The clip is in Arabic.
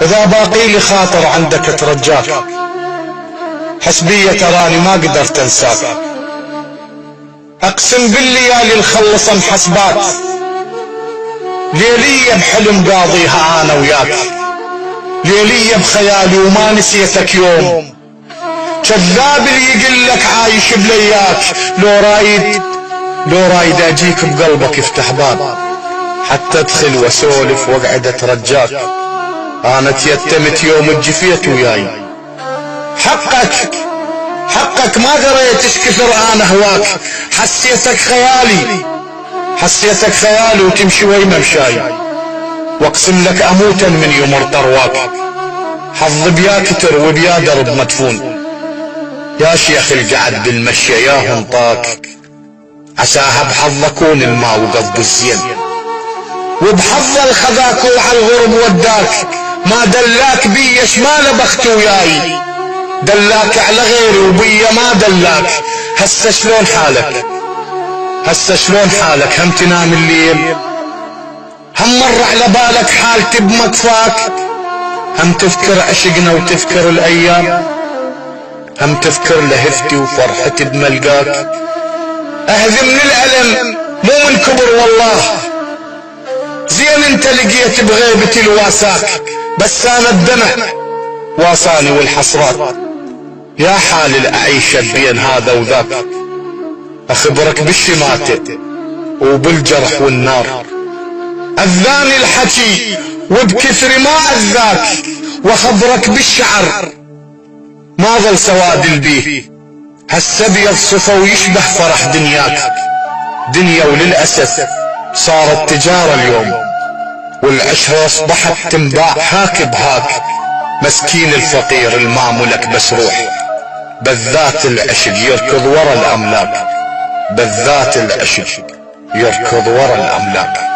إذا باقي لي خاطر عندك اترجاك، حسبية تراني ما قدرت انساك. اقسم بالليالي الخلص محسبات، ليلية بحلم قاضيها انا وياك، ليلية بخيالي وما نسيتك يوم. كذاب اللي يقلك عايش بلياك، لو رايد اجيك بقلبك افتح باب، حتى ادخل واسولف واقعد اترجاك. انا تيتمت يوم الجفيت وياي، حقك ما دريت ايش كثر انا هواك. حسيتك خيالي وتمشي وين ممشاي، واقسم لك اموتا من يمر طرواك. حظ بيا كتر وبيا درب مدفون، يا شيخ القعد بالمشي يا هنطاك. عساها بحظ اكون الماء وقض الزين، وبحظ الخذاك وعلى الغرب وداك. ما دلاك بيش ما لبخت وياي، دلاك على غيري وبيا ما دلاك. هسه شلون حالك هم تنام الليل، هم مر على بالك حالتي بمكفاك. هم تذكر عشقنا وتذكر الايام، هم تذكر لهفتي وفرحتي بملقاك. اهذي من الالم مو من كبر والله، زين انت لقيت بغيبتي الواساك. بس انا الدمع واساني والحسرات، يا حال الاعيش بين هذا وذاك. اخبرك بالشماتة وبالجرح والنار، اذاني الحكي وبكثر ما اذاك. واخبرك بالشعر ما ظل سواد البيه، هسه ابيض صفا ويشبه فرح دنياك. دنيا وللاسف صارت تجارة اليوم، والعشرة اصبحت تنباع هاك بهاك. مسكين الفقير الماملك بس روح، بالذات العشق يركض ورا الاملاك، بالذات العشق يركض ورا الاملاك.